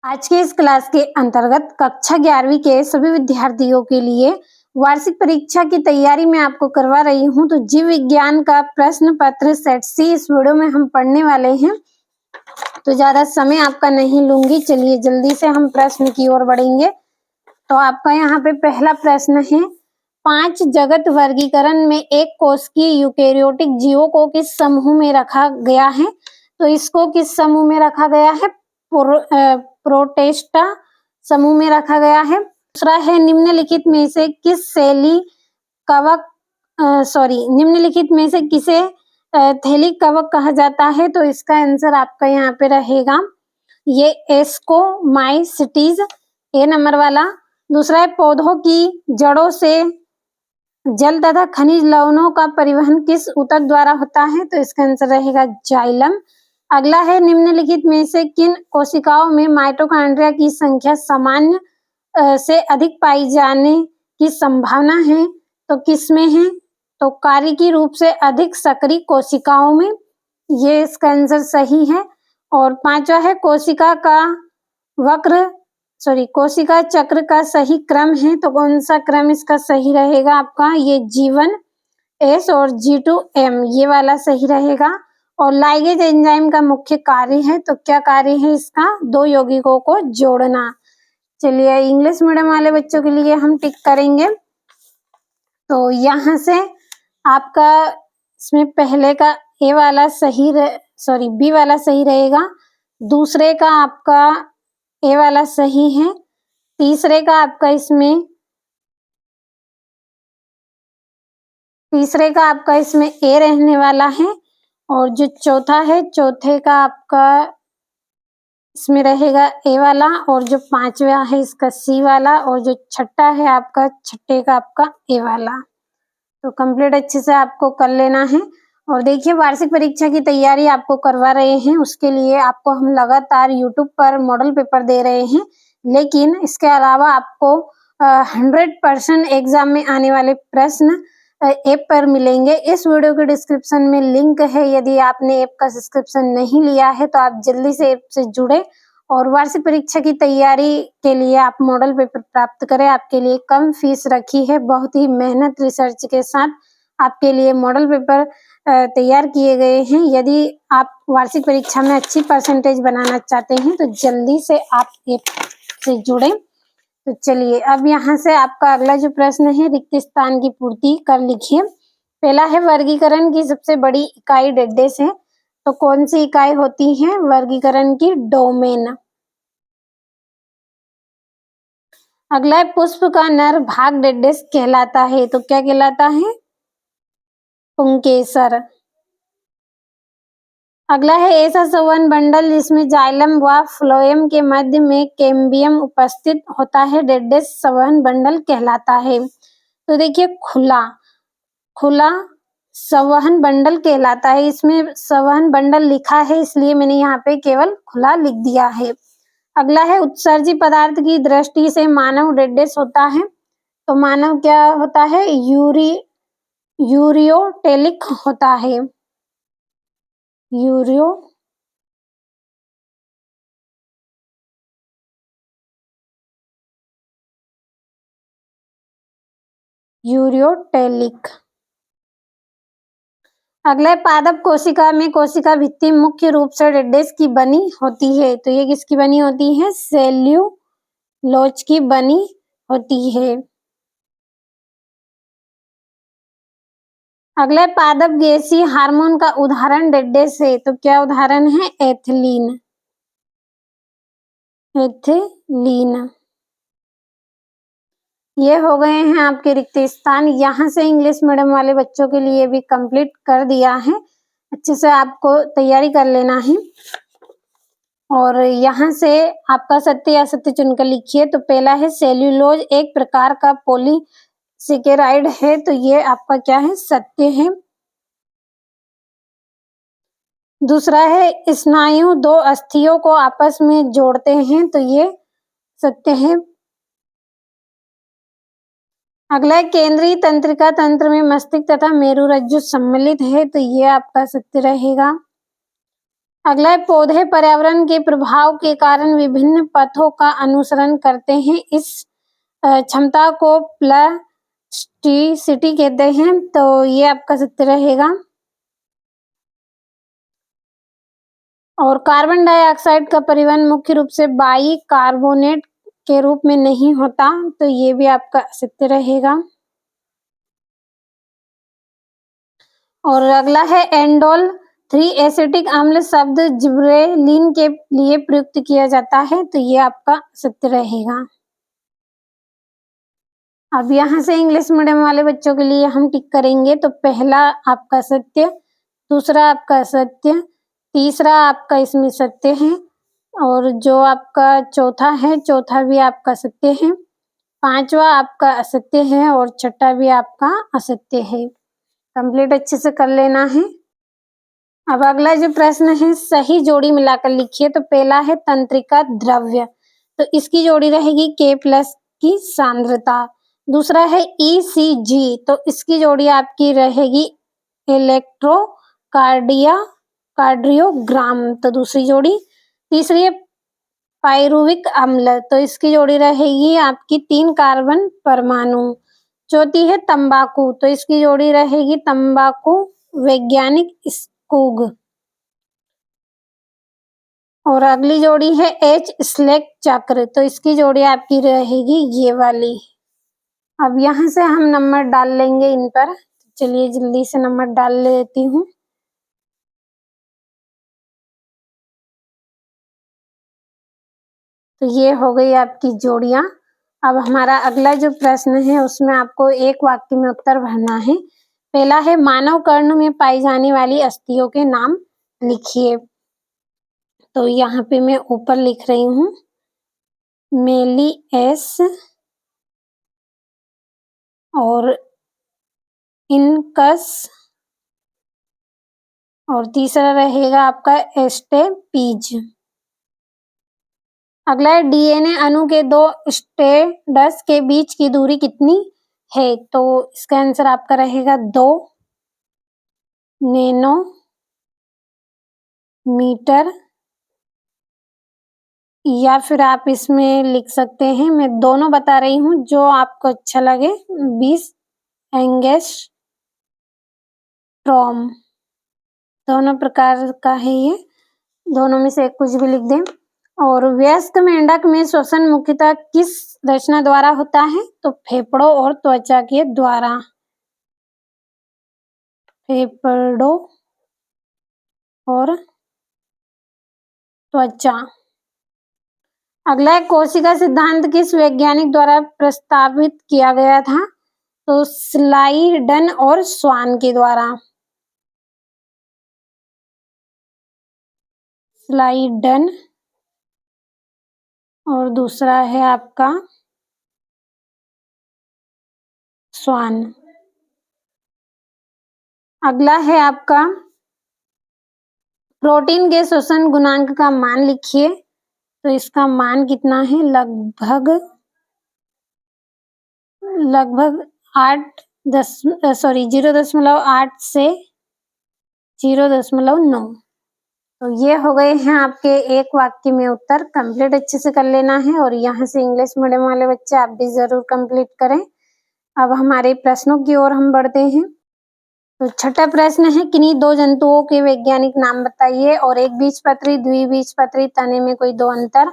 आज के इस क्लास के अंतर्गत कक्षा 11वीं के सभी विद्यार्थियों के लिए वार्षिक परीक्षा की तैयारी मैं आपको करवा रही हूं। तो जीव विज्ञान का प्रश्न पत्र सेट सी इस वीडियो में हम पढ़ने वाले हैं। तो ज्यादा समय आपका नहीं लूंगी, चलिए जल्दी से हम प्रश्न की ओर बढ़ेंगे। तो आपका यहाँ पे पहला प्रश्न है, 5 जगत वर्गीकरण में एक कोशिकीय यूकेरियोटिक जीवों को किस समूह में रखा गया है? तो इसको किस समूह में रखा गया है? प्रोटेस्टा समूह में रखा गया है। दूसरा है, निम्नलिखित में से किसे थैली कवक कहा जाता है? तो इसका आंसर आपका यहाँ पे रहेगा ये एस्कोमाइसिटीज, ए नंबर वाला। दूसरा है, पौधों की जड़ों से जल तथा खनिज लवणों का परिवहन किस ऊतक द्वारा होता है? तो इसका आंसर रहेगा जाइलम। अगला है, निम्नलिखित में से किन कोशिकाओं में माइटोकॉन्ड्रिया की संख्या सामान्य से अधिक पाई जाने की संभावना है? तो किसमें है? तो कार्यकी रूप से अधिक सक्रिय कोशिकाओं में, ये इसका आंसर सही है। और पांचवा है, कोशिका चक्र का सही क्रम है। तो कौन सा क्रम इसका सही रहेगा आपका? ये G1 S और G2 M, ये वाला सही रहेगा। और लाइगेज एंजाइम का मुख्य कार्य है, तो क्या कार्य है इसका? 2 यौगिकों को जोड़ना। चलिए इंग्लिश मीडियम वाले बच्चों के लिए हम टिक करेंगे। तो यहाँ से आपका इसमें पहले का बी वाला सही रहेगा। दूसरे का आपका ए वाला सही है। तीसरे का आपका इसमें ए रहने वाला है। और जो चौथा है, चौथे का आपका इसमें रहेगा ए वाला। और जो पांचवा है इसका सी वाला। और जो छठा है आपका, छठे का आपका ए वाला। तो कंप्लीट अच्छे से आपको कर लेना है। और देखिए, वार्षिक परीक्षा की तैयारी आपको करवा रहे हैं, उसके लिए आपको हम लगातार यूट्यूब पर मॉडल पेपर दे रहे हैं। लेकिन इसके अलावा आपको 100% एग्जाम में आने वाले प्रश्न ऐप पर मिलेंगे। इस वीडियो के डिस्क्रिप्शन में लिंक है। यदि आपने ऐप का सब्सक्रिप्शन नहीं लिया है तो आप जल्दी से ऐप से जुड़े और वार्षिक परीक्षा की तैयारी के लिए आप मॉडल पेपर प्राप्त करें। आपके लिए कम फीस रखी है, बहुत ही मेहनत रिसर्च के साथ आपके लिए मॉडल पेपर तैयार किए गए हैं। यदि आप वार्षिक परीक्षा में अच्छी परसेंटेज बनाना चाहते हैं तो जल्दी से आप ऐप से जुड़े। तो चलिए, अब यहाँ से आपका अगला जो प्रश्न है, रिक्त स्थान की पूर्ति कर लिखिए। पहला है, वर्गीकरण की सबसे बड़ी इकाई डेडेस है। तो कौन सी इकाई होती है वर्गीकरण की? डोमेन। अगला है, पुष्प का नर भाग डेडेस कहलाता है। तो क्या कहलाता है? पुंकेसर। अगला है, ऐसा संवहन बंडल जिसमें जाइलम व फ्लोएम के मध्य में कैम्बियम उपस्थित होता है, डेडेस संवहन बंडल कहलाता है। तो देखिए, खुला संवहन बंडल कहलाता है। इसमें संवहन बंडल लिखा है, इसलिए मैंने यहाँ पे केवल खुला लिख दिया है। अगला है, उत्सर्जी पदार्थ की दृष्टि से मानव डेडेस होता है। तो मानव क्या होता है? यूरियोटेलिक होता है। यूरियोटेलिक। अगला है, पादप कोशिका में कोशिका भित्ति मुख्य रूप से डेडेस की बनी होती है। तो ये किसकी बनी होती है? सेल्यूलोज की बनी होती है। अगला है, पादप गैसीय हार्मोन का उदाहरण डेडेस है। तो क्या उदाहरण है? एथिलीन। ये हो गए हैं आपके रिक्त स्थान। यहाँ से इंग्लिश मीडियम वाले बच्चों के लिए भी कंप्लीट कर दिया है। अच्छे से आपको तैयारी कर लेना है। और यहाँ से आपका सत्य या असत्य चुनकर लिखिए। तो पहला है, सेल्यूलोज एक प्रकार का पॉलीसेकेराइड है। तो ये आपका क्या है? सत्य है। दूसरा है, स्नायु 2 अस्थियों को आपस में जोड़ते हैं। तो ये सत्य है। अगला है, केंद्रीय तंत्रिका तंत्र में मस्तिष्क तथा मेरुरज्जु सम्मिलित है। तो ये आपका सत्य रहेगा। अगला है पौधे पर्यावरण के प्रभाव के कारण विभिन्न पथों का अनुसरण करते हैं। इस क्षमता को प्लास्टिसिटी कहते हैं। तो ये आपका सत्य रहेगा। और कार्बन डाइऑक्साइड का परिवहन मुख्य रूप से बाइकार्बोनेट के रूप में नहीं होता, तो ये भी आपका सत्य रहेगा। और अगला है एंडोल 3 एसिटिक अम्ल शब्द जिब्रेलिन के लिए प्रयुक्त किया जाता है, तो ये आपका सत्य रहेगा। अब यहाँ से इंग्लिश मीडियम वाले बच्चों के लिए हम टिक करेंगे। तो पहला आपका सत्य, दूसरा आपका सत्य, तीसरा आपका इसमें सत्य है, और जो आपका चौथा है, चौथा भी आपका सत्य है, पांचवा आपका असत्य है, और छठा भी आपका असत्य है। कंप्लीट अच्छे से कर लेना है। अब अगला जो प्रश्न है, सही जोड़ी मिलाकर लिखिए। तो पहला है तंत्रिका द्रव्य, तो इसकी जोड़ी रहेगी K+ की सांद्रता। दूसरा है ECG, तो इसकी जोड़ी आपकी रहेगी कार्डियोग्राम, तो दूसरी जोड़ी। तीसरी है पाइरुविक अम्ल, तो इसकी जोड़ी रहेगी आपकी 3 कार्बन परमाणु। चौथी है तंबाकू, तो इसकी जोड़ी रहेगी तंबाकू वैज्ञानिक स्कूग। और अगली जोड़ी है H स्लेक चक्र, तो इसकी जोड़ी आपकी रहेगी ये वाली। अब यहाँ से हम नंबर डाल लेंगे इन पर। चलिए जल्दी से नंबर डाल लेती हूँ। तो ये हो गई आपकी जोड़ियां। अब हमारा अगला जो प्रश्न है उसमें आपको एक वाक्य में उत्तर भरना है। पहला है मानव कर्ण में पाई जाने वाली अस्थियों के नाम लिखिए। तो यहाँ पे मैं ऊपर लिख रही हूँ मेलिएस और इनकस, और तीसरा रहेगा आपका एस्टेपीज। अगला है डीएनए अणु के 2 स्ट्रैंड्स के बीच की दूरी कितनी है। तो इसका आंसर आपका रहेगा 2 नैनोमीटर, या फिर आप इसमें लिख सकते हैं, मैं दोनों बता रही हूँ जो आपको अच्छा लगे, 20 एंगस्ट्रॉम। दोनों प्रकार का है ये, दोनों में से एक कुछ भी लिख दें। और वयस्क मेंढक में श्वसन मुख्यतः किस रचना द्वारा होता है। तो फेफड़ों और त्वचा के द्वारा। फेफड़ों और त्वचा। अगला है कोशिका सिद्धांत किस वैज्ञानिक द्वारा प्रस्तावित किया गया था। तो स्लाइडन और स्वान के द्वारा। स्लाइडन और दूसरा है आपका स्वान। अगला है आपका प्रोटीन के श्वसन गुणांक का मान लिखिए। तो इसका मान कितना है, लगभग 0.8 से 0.9। तो ये हो गए हैं आपके एक वाक्य में उत्तर। कंप्लीट अच्छे से कर लेना है, और यहाँ से इंग्लिश मीडियम वाले बच्चे आप भी जरूर कंप्लीट करें। अब हमारे प्रश्नों की ओर हम बढ़ते हैं। तो छठा प्रश्न है किन्हीं 2 जंतुओं के वैज्ञानिक नाम बताइए। और एक बीजपत्री, द्विबीजपत्री, तने में कोई 2 अंतर।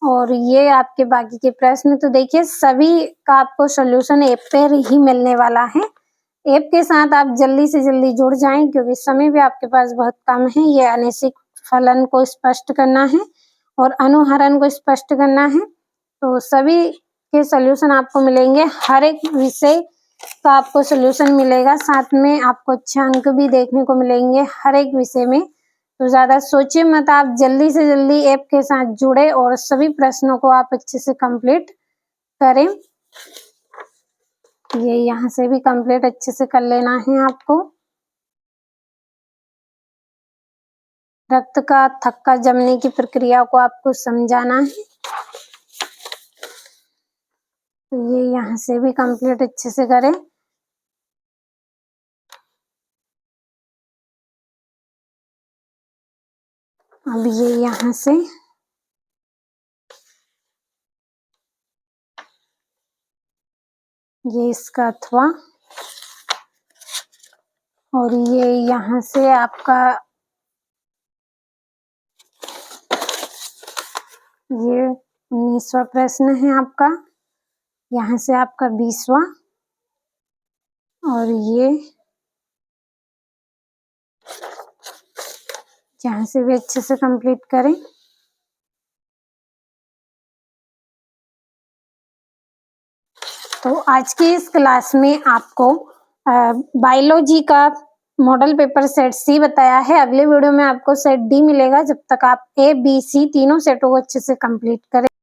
और ये आपके बाकी के प्रश्न। तो देखिए सभी का आपको सोल्यूशन ऐप पर ही मिलने वाला है। ऐप के साथ आप जल्दी से जल्दी जुड़ जाएं, क्योंकि समय भी आपके पास बहुत कम है। ये अनिश्चित फलन को स्पष्ट करना है और अनुहरण को स्पष्ट करना है। तो सभी के सोल्यूशन आपको मिलेंगे, हर एक विषय का आपको सोल्यूशन मिलेगा। साथ में आपको अच्छे अंक भी देखने को मिलेंगे हर एक विषय में। तो ज्यादा सोचिए मत, आप जल्दी से जल्दी ऐप के साथ जुड़े और सभी प्रश्नों को आप अच्छे से कंप्लीट करें। ये यहाँ से भी कंप्लीट अच्छे से कर लेना है आपको। रक्त का थक्का जमने की प्रक्रिया को आपको समझाना है। तो ये यहाँ से भी कंप्लीट अच्छे से करें। अब ये यहाँ से ये इसका अथवा, और ये यहाँ से आपका ये 19वां प्रश्न है आपका, यहाँ से आपका 20वां, और ये यहाँ से भी अच्छे से कंप्लीट करें। तो आज की इस क्लास में आपको बायोलॉजी का मॉडल पेपर सेट सी बताया है। अगले वीडियो में आपको सेट डी मिलेगा। जब तक आप ए बी सी तीनों सेटों को अच्छे से कंप्लीट करें।